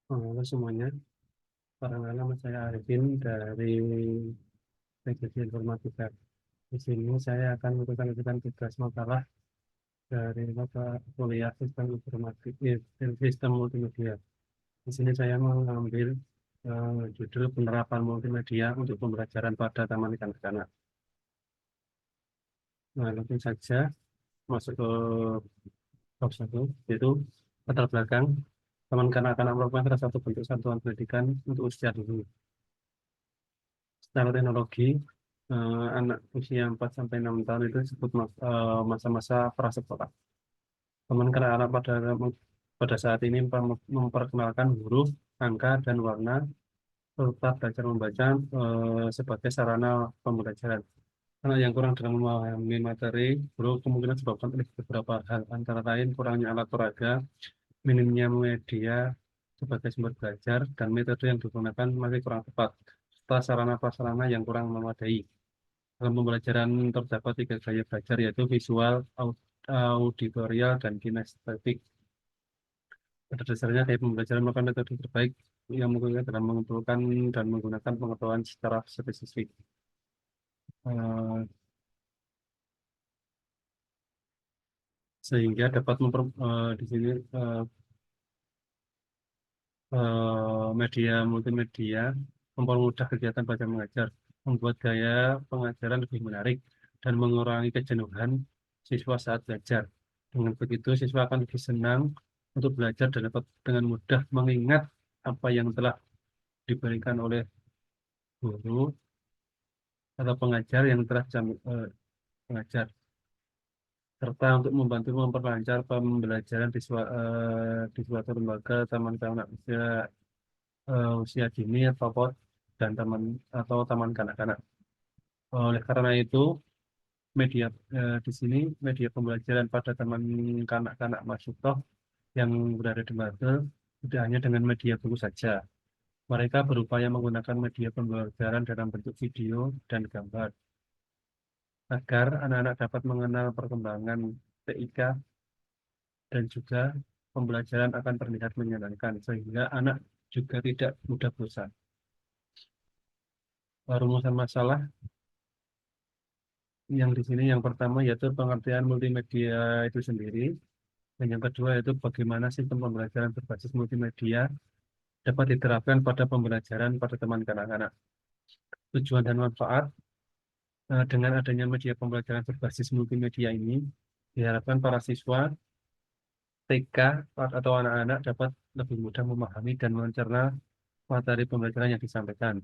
Halo semuanya, perkenalkan saya Arifin dari Teknik Informatika. Di sini saya akan melakukan tugas makalah dari mata kuliah Sistem Informatik, Sistem Multimedia. Di sini saya mengambil judul penerapan multimedia untuk pembelajaran pada taman kanak-kanak. Nah, langsung saja masuk ke bab satu, yaitu latar belakang taman kanak-kanak merupakan salah satu bentuk satuan pendidikan untuk usia dini. Secara teknologi, anak usia 4 sampai 6 tahun itu disebut masa-masa prasekolah. Teman anak-anak pada saat ini memperkenalkan huruf, angka, dan warna serta belajar membaca sebagai sarana pembelajaran. Anak yang kurang dalam memahami materi, guru kemungkinan disebabkan oleh beberapa hal, antara lain kurangnya alat peraga, minimnya media sebagai sumber belajar, dan metode yang digunakan masih kurang tepat, serta sarana-prasarana yang kurang memadai. Dalam pembelajaran terdapat tiga gaya belajar, yaitu visual, auditorial, dan kinestetik. Pada dasarnya, gaya pembelajaran merupakan metode terbaik yang menggunakan dalam mengumpulkan dan menggunakan pengetahuan secara spesifik. Eh, Sehingga dapat di sini media multimedia mempermudah kegiatan belajar mengajar, membuat gaya pengajaran lebih menarik, dan mengurangi kejenuhan siswa saat belajar. Dengan begitu, siswa akan lebih senang untuk belajar dan dapat dengan mudah mengingat apa yang telah diberikan oleh guru atau pengajar yang telah mengajar, serta untuk membantu memperlancar pembelajaran di suatu lembaga taman kanak usia dini dan taman kanak-kanak. Oleh karena itu, media di sini media pembelajaran pada taman kanak-kanak Masuktoh yang berada di Magelang tidak hanya dengan media buku saja. Mereka berupaya menggunakan media pembelajaran dalam bentuk video dan gambar agar anak-anak dapat mengenal perkembangan TIK dan juga pembelajaran akan terlihat menyenangkan sehingga anak juga tidak mudah bosan. Rumusan masalah yang di sini yang pertama yaitu pengertian multimedia itu sendiri, dan yang kedua yaitu bagaimana sistem pembelajaran berbasis multimedia dapat diterapkan pada pembelajaran pada teman kanak-kanak. Tujuan dan manfaat dengan adanya media pembelajaran berbasis multimedia ini diharapkan para siswa TK atau anak-anak dapat lebih mudah memahami dan mencerna materi pembelajaran yang disampaikan.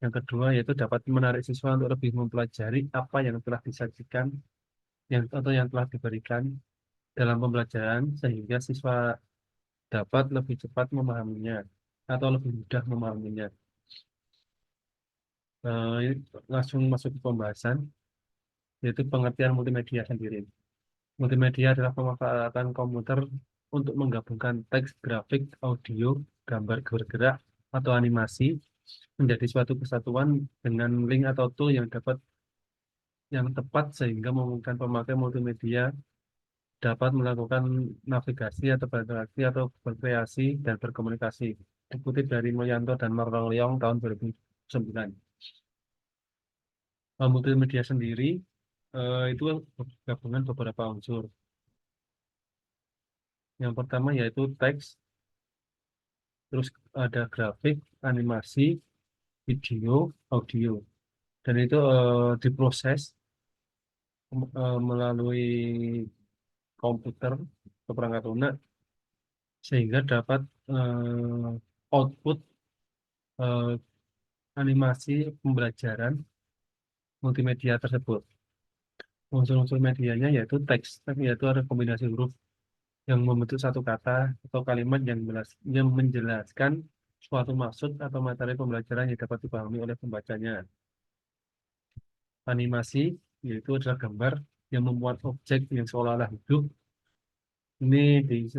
Yang kedua yaitu dapat menarik siswa untuk lebih mempelajari apa yang telah disajikan atau yang telah diberikan dalam pembelajaran sehingga siswa dapat lebih cepat memahaminya atau lebih mudah memahaminya. Ini langsung masuk ke pembahasan, yaitu pengertian multimedia sendiri. Multimedia adalah pemanfaatan komputer untuk menggabungkan teks, grafik, audio, gambar bergerak, atau animasi menjadi suatu kesatuan dengan link atau tool yang tepat sehingga memungkinkan pemakai multimedia dapat melakukan navigasi atau berinteraksi atau berkreasi dan berkomunikasi. Dikutip dari Mulyanto dan Marlong Leong tahun 2009. Multimedia sendiri itu gabungan beberapa unsur. Yang pertama yaitu teks, terus ada grafik, animasi, video, audio. Dan itu diproses melalui komputer atau perangkat lunak sehingga dapat output eh, animasi pembelajaran multimedia tersebut. Unsur-unsur medianya yaitu teks, yaitu ada kombinasi huruf yang membentuk satu kata atau kalimat yang menjelaskan suatu maksud atau materi pembelajaran yang dapat dipahami oleh pembacanya. Animasi yaitu adalah gambar yang membuat objek yang seolah-olah hidup. Ini di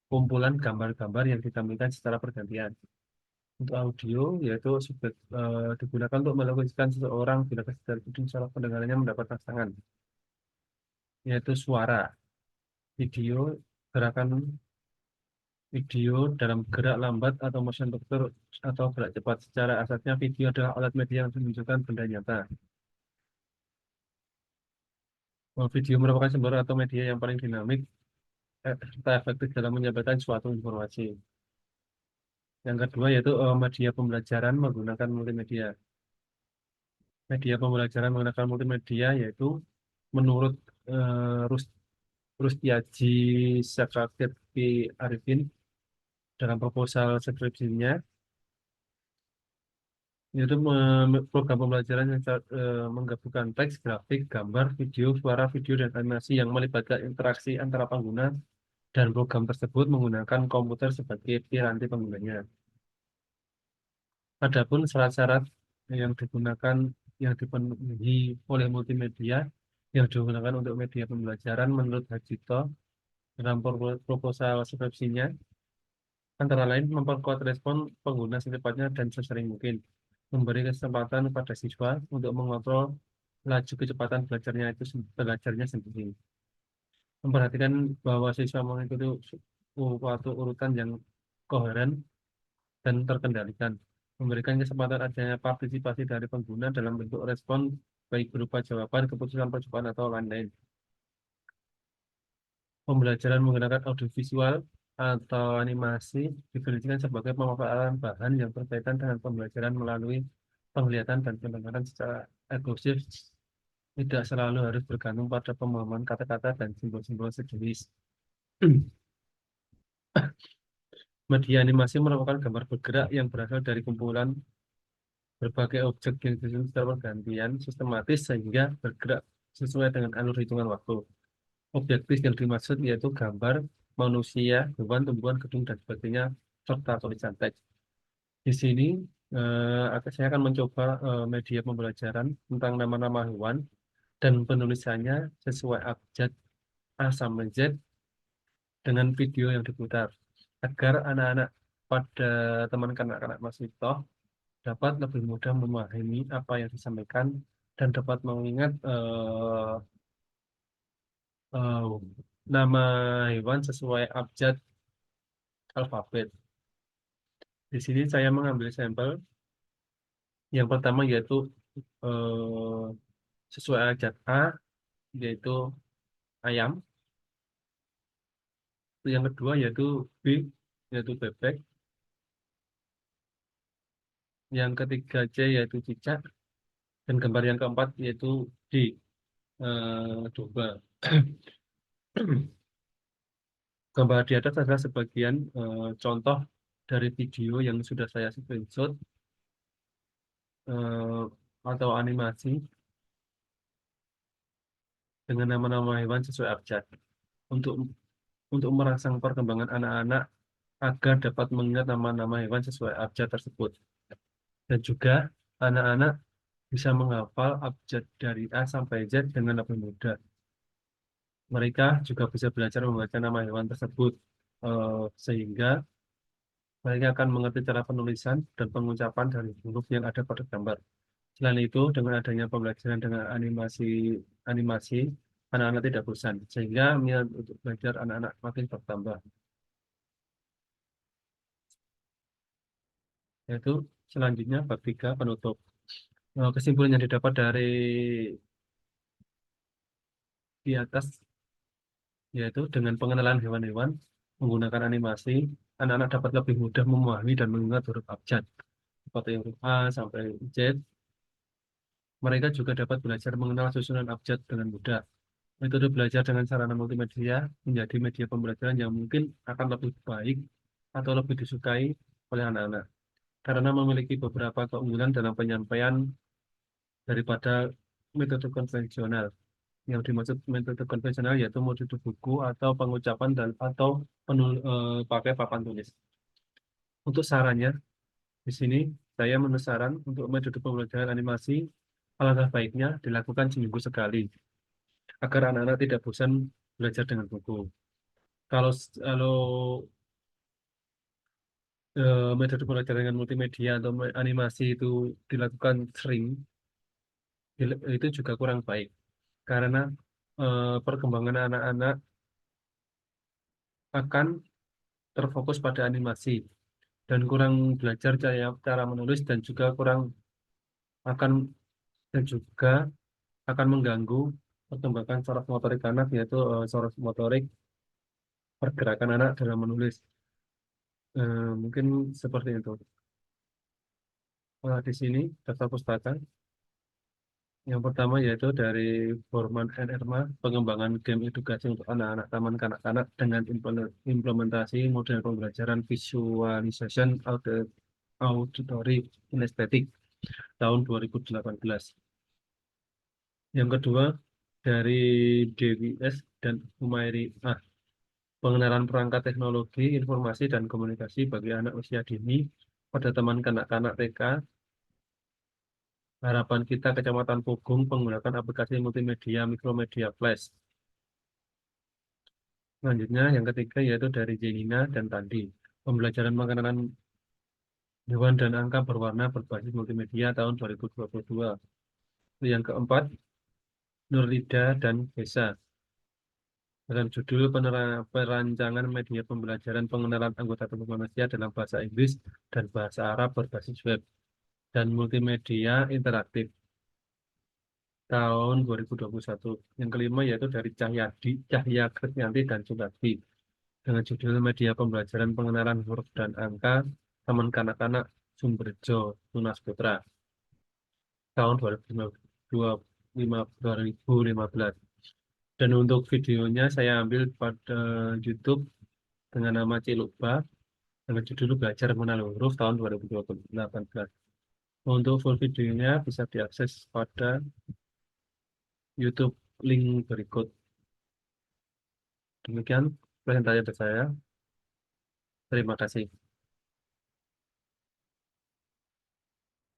kumpulan gambar-gambar yang ditampilkan secara bergantian. Untuk audio yaitu digunakan untuk melukiskan seseorang bila kesadaran salah pendengarannya mendapat rangsangan, yaitu suara. Video, gerakan video dalam gerak lambat atau motion capture atau gerak cepat. Secara asasnya video adalah alat media yang menunjukkan benda nyata. Video merupakan sumber atau media yang paling dinamik serta efektif dalam menyampaikan suatu informasi. Yang kedua yaitu media pembelajaran menggunakan multimedia. Media pembelajaran menggunakan multimedia yaitu menurut Rustiaji Sakakit P. Arifin dalam proposal skripsinya, yaitu program pembelajaran yang menggabungkan teks, grafik, gambar, video, suara, video, dan animasi yang melibatkan interaksi antara pengguna dan program tersebut menggunakan komputer sebagai piranti penggunanya. Adapun syarat-syarat yang digunakan yang dipenuhi oleh multimedia yang digunakan untuk media pembelajaran menurut Hajito dalam proposal skripsinya antara lain memperkuat respon pengguna secepatnya dan sesering mungkin, memberi kesempatan pada siswa untuk mengontrol laju kecepatan belajarnya sendiri, memperhatikan bahwa siswa mengikuti suatu urutan yang koheren dan terkendalikan, memberikan kesempatan adanya partisipasi dari pengguna dalam bentuk respon baik berupa jawaban, keputusan, percobaan, atau lain-lain. Pembelajaran menggunakan audiovisual atau animasi definisikan sebagai pemanfaatan bahan yang berkaitan dengan pembelajaran melalui penglihatan dan pendengaran secara eksklusif, tidak selalu harus bergantung pada pemahaman kata-kata dan simbol-simbol sejenis. Media animasi merupakan gambar bergerak yang berasal dari kumpulan berbagai objek yang disusun secara bergantian sistematis sehingga bergerak sesuai dengan alur hitungan waktu. Objektif yang dimaksud yaitu gambar, manusia, hewan, tumbuhan, gedung, dan sebagainya, serta tulisan teks. Di sini saya akan mencoba media pembelajaran tentang nama-nama hewan dan penulisannya sesuai abjad A sampai Z dengan video yang diputar, agar anak-anak pada teman kanak-kanak Masito dapat lebih mudah memahami apa yang disampaikan dan dapat mengingat eh, nama hewan sesuai abjad alfabet. Di sini saya mengambil sampel. Yang pertama yaitu eh, sesuai abjad A, yaitu ayam. Yang kedua yaitu B, yaitu bebek. Yang ketiga C, yaitu cicak. Dan gambar yang keempat yaitu D, domba. Gambar di atas adalah sebagian contoh dari video yang sudah saya screenshot eh, atau animasi dengan nama-nama hewan sesuai abjad untuk merangsang perkembangan anak-anak agar dapat mengingat nama-nama hewan sesuai abjad tersebut. Dan juga anak-anak bisa menghafal abjad dari A sampai Z dengan lebih mudah. Mereka juga bisa belajar membaca nama hewan tersebut sehingga mereka akan mengerti cara penulisan dan pengucapan dari huruf yang ada pada gambar. Selain itu, dengan adanya pembelajaran dengan animasi, anak-anak tidak bosan, sehingga minat untuk belajar anak-anak makin bertambah. Yaitu selanjutnya bab 3 penutup. Kesimpulan yang didapat dari di atas yaitu dengan pengenalan hewan-hewan menggunakan animasi, anak-anak dapat lebih mudah memahami dan mengingat huruf abjad seperti huruf A sampai Z. Mereka juga dapat belajar mengenal susunan abjad dengan mudah. Metode belajar dengan sarana multimedia menjadi media pembelajaran yang mungkin akan lebih baik atau lebih disukai oleh anak-anak karena memiliki beberapa keunggulan dalam penyampaian daripada metode konvensional. Yang dimaksud metode konvensional yaitu metode buku atau pengucapan dan atau pakai papan tulis. Untuk sarannya, di sini saya menurut saran untuk metode pembelajaran animasi alangkah baiknya dilakukan seminggu sekali agar anak-anak tidak bosan belajar dengan buku. Kalau metode pembelajaran dengan multimedia atau animasi itu dilakukan sering, itu juga kurang baik karena perkembangan anak-anak akan terfokus pada animasi dan kurang belajar cara menulis dan juga kurang akan dan juga akan mengganggu perkembangan saraf motorik anak yaitu saraf motorik pergerakan anak dalam menulis. Mungkin seperti itu. Di sini daftar pustaka. Yang pertama yaitu dari Borman and Erma, pengembangan game edukasi untuk anak-anak taman kanak-kanak dengan implementasi model pembelajaran visualization auditory kinesthetic tahun 2018. Yang kedua dari Dewi S dan Humairi A, pengenalan perangkat teknologi informasi dan komunikasi bagi anak usia dini pada teman kanak-kanak TK. Harapan kita Kecamatan Pugung menggunakan aplikasi multimedia Mikromedia Flash. Selanjutnya yang ketiga yaitu dari Jenina dan Tandi. Pembelajaran pengenalan hewan dan angka berwarna berbasis multimedia tahun 2022. Yang keempat, Nurlida dan Besa. Dalam judul perancangan media pembelajaran pengenalan anggota tubuh manusia dalam bahasa Inggris dan bahasa Arab berbasis web dan multimedia interaktif tahun 2021. Yang kelima yaitu dari Cahya Krisnyanti dan Sugati dengan judul media pembelajaran pengenalan huruf dan angka Taman Kanak-kanak Sumberjo Tunas Putra tahun 2015. Dan untuk videonya saya ambil pada YouTube dengan nama Cilukba dengan judul Belajar Mengenal Huruf tahun 2018. Untuk full videonya bisa diakses pada YouTube link berikut. Demikian presentasi dari saya. Terima kasih.